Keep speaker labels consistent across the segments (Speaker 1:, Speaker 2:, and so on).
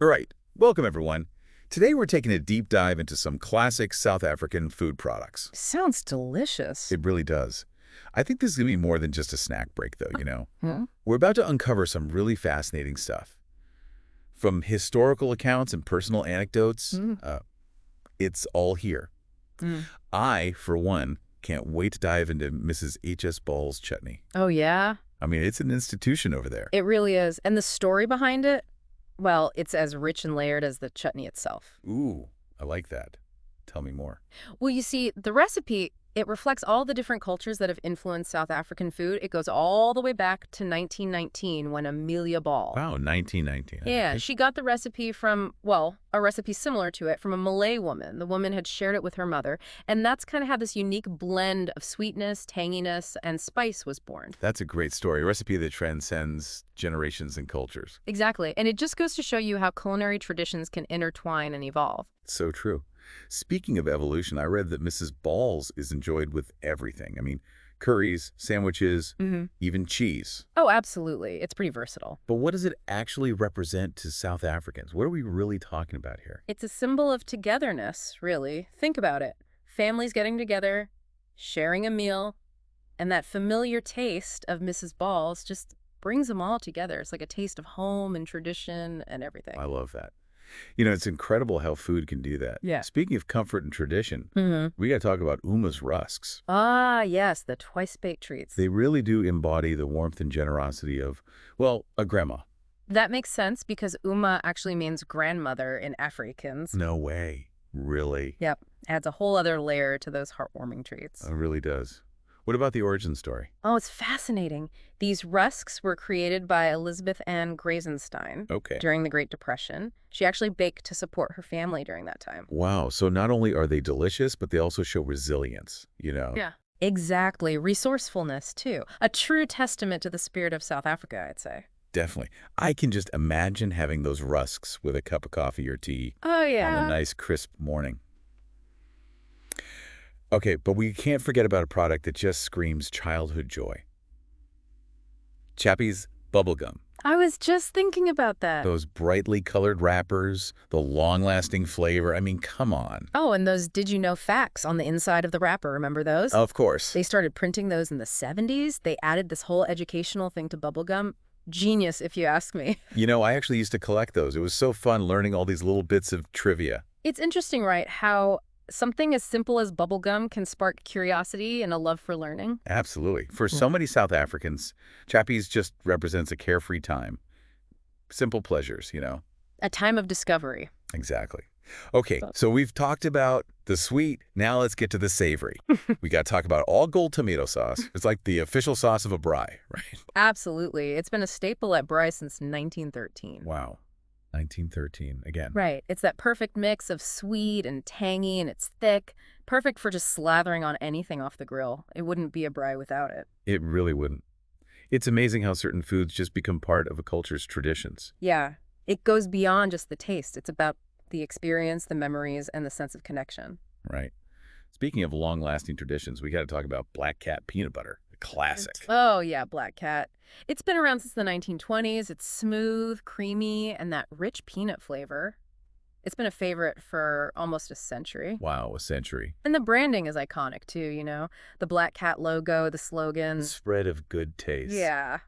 Speaker 1: All right, welcome everyone. Today we're taking a deep dive into some classic South African food products.
Speaker 2: Sounds delicious.
Speaker 1: It really does. I think this is going to be more than just a snack break, though.
Speaker 2: Hmm?
Speaker 1: We're about to uncover some really fascinating stuff. From historical accounts and personal anecdotes,
Speaker 2: Mm.
Speaker 1: it's all here.
Speaker 2: Mm.
Speaker 1: I, for one, can't wait to dive into Mrs. H.S. Ball's chutney.
Speaker 2: Oh, yeah?
Speaker 1: I mean, it's an institution over there.
Speaker 2: It really is. And the story behind it, well, it's as rich and layered as the chutney itself.
Speaker 1: Ooh, I like that. Tell me more.
Speaker 2: Well, you see, the recipe, it reflects all the different cultures that have influenced South African food. It goes all the way back to 1919 when Amelia Ball.
Speaker 1: Wow, 1919.
Speaker 2: Yeah,
Speaker 1: Okay.
Speaker 2: she got the recipe from, well, a recipe similar to it from a Malay woman. The woman had shared it with her mother, and that's kind of how this unique blend of sweetness, tanginess, and spice was born.
Speaker 1: That's a great story, a recipe that transcends generations and cultures.
Speaker 2: Exactly, and it just goes to show you how culinary traditions can intertwine and evolve.
Speaker 1: So true. Speaking of evolution, I read that Mrs. Ball's is enjoyed with everything. I mean, curries, sandwiches, even cheese.
Speaker 2: Oh, absolutely. It's pretty versatile.
Speaker 1: But what does it actually represent to South Africans? What are we really talking about here?
Speaker 2: It's a symbol of togetherness, really. Think about it. Families getting together, sharing a meal, and that familiar taste of Mrs. Ball's just brings them all together. It's like a taste of home and tradition and everything.
Speaker 1: I love that. It's incredible how food can do that.
Speaker 2: Yeah.
Speaker 1: Speaking of comfort and tradition,
Speaker 2: Mm-hmm.
Speaker 1: we got to talk about Ouma's rusks.
Speaker 2: Ah, yes, the twice-baked treats.
Speaker 1: They really do embody the warmth and generosity of, well, a grandma.
Speaker 2: That makes sense because Ouma actually means grandmother in Afrikaans.
Speaker 1: No way. Really?
Speaker 2: Yep, adds a whole other layer to those heartwarming treats.
Speaker 1: It really does. What about the origin story?
Speaker 2: Oh, it's fascinating. These rusks were created by Elizabeth Ann Grazenstein
Speaker 1: Okay.
Speaker 2: during the Great Depression. She actually baked to support her family during that time.
Speaker 1: Wow. So not only are they delicious, but they also show resilience.
Speaker 2: Yeah. Exactly. Resourcefulness, too. A true testament to the spirit of South Africa, I'd say.
Speaker 1: Definitely. I can just imagine having those rusks with a cup of coffee or tea
Speaker 2: Oh,
Speaker 1: on
Speaker 2: yeah.
Speaker 1: a nice, crisp morning. Okay, but we can't forget about a product that just screams childhood joy. Chappies Bubble Gum.
Speaker 2: I was just thinking about that.
Speaker 1: Those brightly colored wrappers, the long-lasting flavor. I mean, come on.
Speaker 2: Oh, and those did you know facts on the inside of the wrapper, remember those?
Speaker 1: Of course.
Speaker 2: They started printing those in the 70s. They added this whole educational thing to bubblegum. Genius, if you ask me.
Speaker 1: I actually used to collect those. It was so fun learning all these little bits of trivia.
Speaker 2: It's interesting, right, how something as simple as bubblegum can spark curiosity and a love for learning.
Speaker 1: Absolutely. For so many South Africans, Chappies just represents a carefree time. Simple pleasures.
Speaker 2: A time of discovery.
Speaker 1: Exactly. Okay, so we've talked about the sweet. Now let's get to the savory. We got to talk about all gold tomato sauce. It's like the official sauce of a braai, right?
Speaker 2: Absolutely. It's been a staple at Bryce since 1913.
Speaker 1: Wow. 1913 again.
Speaker 2: Right. It's that perfect mix of sweet and tangy, and it's thick. Perfect for just slathering on anything off the grill. It wouldn't be a braai without it.
Speaker 1: It really wouldn't. It's amazing how certain foods just become part of a culture's traditions.
Speaker 2: Yeah. It goes beyond just the taste. It's about the experience, the memories, and the sense of connection.
Speaker 1: Right. Speaking of long-lasting traditions, we got to talk about Black Cat peanut butter, a classic.
Speaker 2: Oh, yeah, Black Cat. It's been around since the 1920s. It's smooth, creamy, and that rich peanut flavor. It's been a favorite for almost a century.
Speaker 1: Wow, a century.
Speaker 2: And the branding is iconic, too. The Black Cat logo, the slogan.
Speaker 1: Spread of good taste.
Speaker 2: Yeah.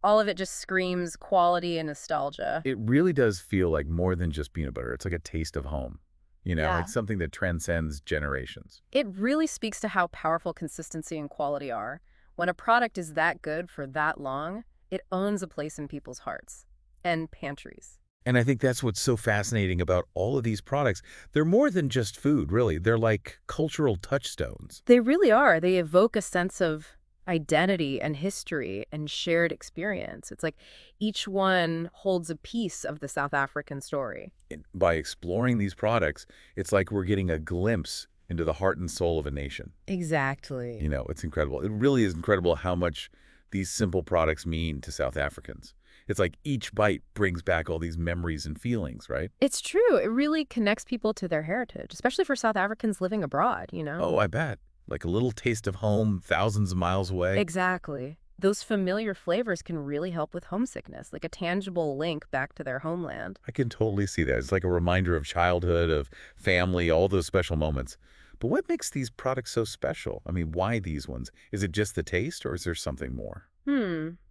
Speaker 2: All of it just screams quality and nostalgia.
Speaker 1: It really does feel like more than just peanut butter. It's like a taste of home.
Speaker 2: Yeah.
Speaker 1: Like something that transcends generations.
Speaker 2: It really speaks to how powerful consistency and quality are. When a product is that good for that long, it owns a place in people's hearts and pantries.
Speaker 1: And I think that's what's so fascinating about all of these products. They're more than just food, really. They're like cultural touchstones.
Speaker 2: They really are. They evoke a sense of identity and history and shared experience. It's like each one holds a piece of the South African story.
Speaker 1: And by exploring these products, it's like we're getting a glimpse into the heart and soul of a nation.
Speaker 2: Exactly.
Speaker 1: It's incredible. It really is incredible how much these simple products mean to South Africans. It's like each bite brings back all these memories and feelings, right?
Speaker 2: It's true. It really connects people to their heritage, especially for South Africans living abroad.
Speaker 1: Oh, I bet. Like a little taste of home thousands of miles away.
Speaker 2: Exactly. Those familiar flavors can really help with homesickness, like a tangible link back to their homeland.
Speaker 1: I can totally see that. It's like a reminder of childhood, of family, all those special moments. But what makes these products so special? I mean, why these ones? Is it just the taste, or is there something more?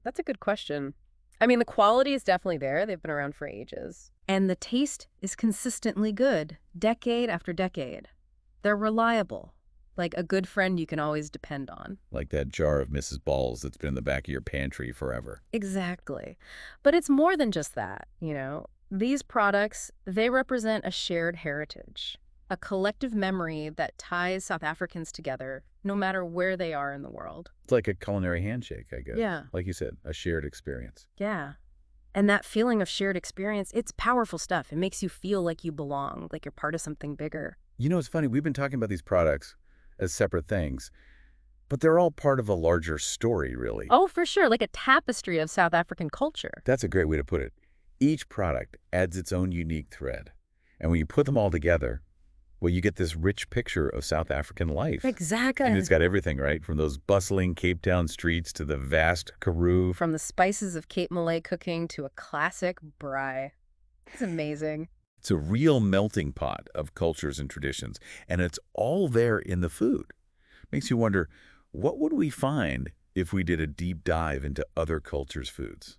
Speaker 2: That's a good question. I mean, the quality is definitely there. They've been around for ages. And the taste is consistently good, decade after decade. They're reliable, like a good friend you can always depend on.
Speaker 1: Like that jar of Mrs. Balls that's been in the back of your pantry forever.
Speaker 2: Exactly. But it's more than just that, you know. These products, they represent a shared heritage, a collective memory that ties South Africans together, no matter where they are in the world.
Speaker 1: It's like a culinary handshake, I guess.
Speaker 2: Yeah.
Speaker 1: Like you said, a shared experience.
Speaker 2: Yeah. And that feeling of shared experience, it's powerful stuff. It makes you feel like you belong, like you're part of something bigger.
Speaker 1: You know, it's funny. We've been talking about these products as separate things, but they're all part of a larger story, really.
Speaker 2: Oh, for sure, like a tapestry of South African culture.
Speaker 1: That's a great way to put it. Each product adds its own unique thread. And when you put them all together, well, you get this rich picture of South African life.
Speaker 2: Exactly.
Speaker 1: And it's got everything, right? From those bustling Cape Town streets to the vast Karoo.
Speaker 2: From the spices of Cape Malay cooking to a classic braai. It's amazing.
Speaker 1: It's a real melting pot of cultures and traditions, and it's all there in the food. Makes you wonder, what would we find if we did a deep dive into other cultures' foods?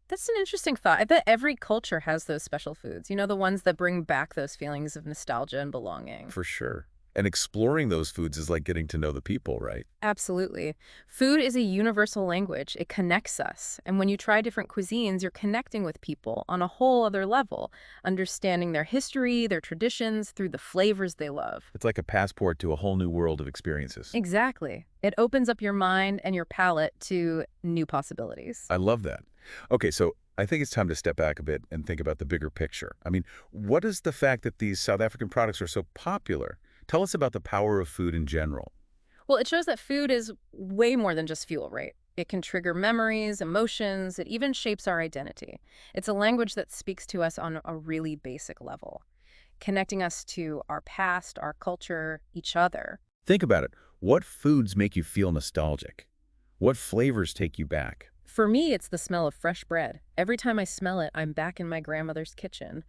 Speaker 2: That's an interesting thought. I bet every culture has those special foods, you know, the ones that bring back those feelings of nostalgia and belonging.
Speaker 1: For sure. And exploring those foods is like getting to know the people, right?
Speaker 2: Absolutely. Food is a universal language. It connects us. And when you try different cuisines, you're connecting with people on a whole other level, understanding their history, their traditions, through the flavors they love.
Speaker 1: It's like a passport to a whole new world of experiences.
Speaker 2: Exactly. It opens up your mind and your palate to new possibilities.
Speaker 1: I love that. Okay, so I think it's time to step back a bit and think about the bigger picture. I mean, what is the fact that these South African products are so popular? Tell us about the power of food in general.
Speaker 2: Well, it shows that food is way more than just fuel, right? It can trigger memories, emotions, it even shapes our identity. It's a language that speaks to us on a really basic level, connecting us to our past, our culture, each other.
Speaker 1: Think about it. What foods make you feel nostalgic? What flavors take you back?
Speaker 2: For me, it's the smell of fresh bread. Every time I smell it, I'm back in my grandmother's kitchen.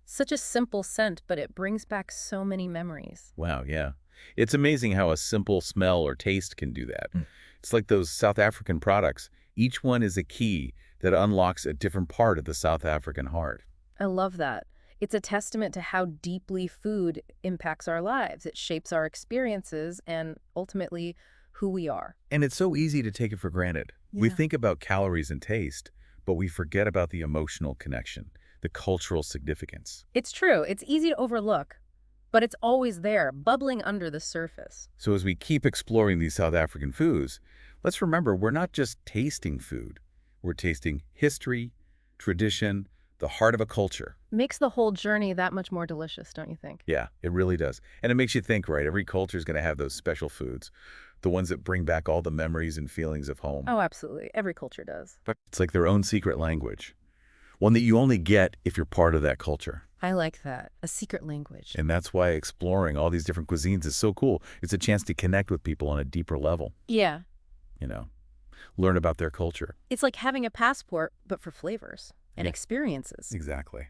Speaker 2: Such a simple scent, but it brings back so many memories.
Speaker 1: Wow, yeah. It's amazing how a simple smell or taste can do that. It's like those South African products. Each one is a key that unlocks a different part of the South African heart.
Speaker 2: I love that. It's a testament to how deeply food impacts our lives. It shapes our experiences and ultimately who we are.
Speaker 1: And it's so easy to take it for granted. We
Speaker 2: Yeah.
Speaker 1: think about calories and taste, but we forget about the emotional connection, the cultural significance.
Speaker 2: It's true. It's easy to overlook, but it's always there, bubbling under the surface.
Speaker 1: So as we keep exploring these South African foods, let's remember we're not just tasting food. We're tasting history, tradition, the heart of a culture.
Speaker 2: Makes the whole journey that much more delicious, don't you think?
Speaker 1: Yeah, it really does. And it makes you think, right? Every culture is going to have those special foods, the ones that bring back all the memories and feelings of home.
Speaker 2: Oh, absolutely. Every culture does.
Speaker 1: But it's like their own secret language, one that you only get if you're part of that culture.
Speaker 2: I like that. A secret language.
Speaker 1: And that's why exploring all these different cuisines is so cool. It's a chance to connect with people on a deeper level,
Speaker 2: Yeah.
Speaker 1: you know, learn about their culture.
Speaker 2: It's like having a passport, but for flavors and
Speaker 1: Yeah.
Speaker 2: experiences.
Speaker 1: Exactly.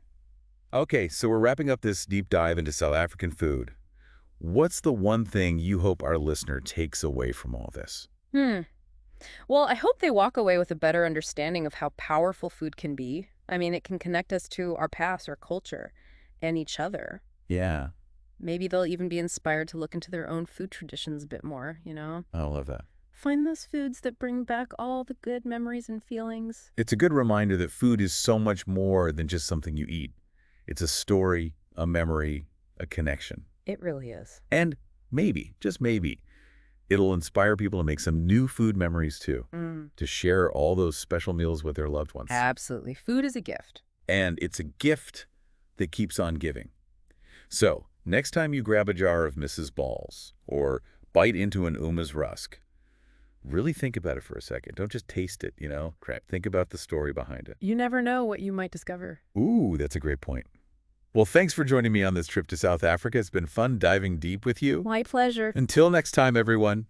Speaker 1: Okay, so we're wrapping up this deep dive into South African food. What's the one thing you hope our listener takes away from all this?
Speaker 2: Well, I hope they walk away with a better understanding of how powerful food can be. I mean, it can connect us to our past, our culture, and each other.
Speaker 1: Yeah,
Speaker 2: Maybe they'll even be inspired to look into their own food traditions a bit more, you know?
Speaker 1: I love that.
Speaker 2: Find those foods that bring back all the good memories and feelings.
Speaker 1: It's a good reminder that food is so much more than just something you eat. It's a story, a memory, a connection.
Speaker 2: It really is.
Speaker 1: And maybe, just maybe, it'll inspire people to make some new food memories too, to share all those special meals with their loved ones.
Speaker 2: Absolutely. Food is a gift.
Speaker 1: And it's a gift that keeps on giving. So, next time you grab a jar of Mrs. Balls or bite into an Ouma's rusk, really think about it for a second. Don't just taste it, you know? Think about the story behind it.
Speaker 2: You never know what you might discover.
Speaker 1: Ooh, that's a great point. Well, thanks for joining me on this trip to South Africa. It's been fun diving deep with you.
Speaker 2: My pleasure.
Speaker 1: Until next time, everyone.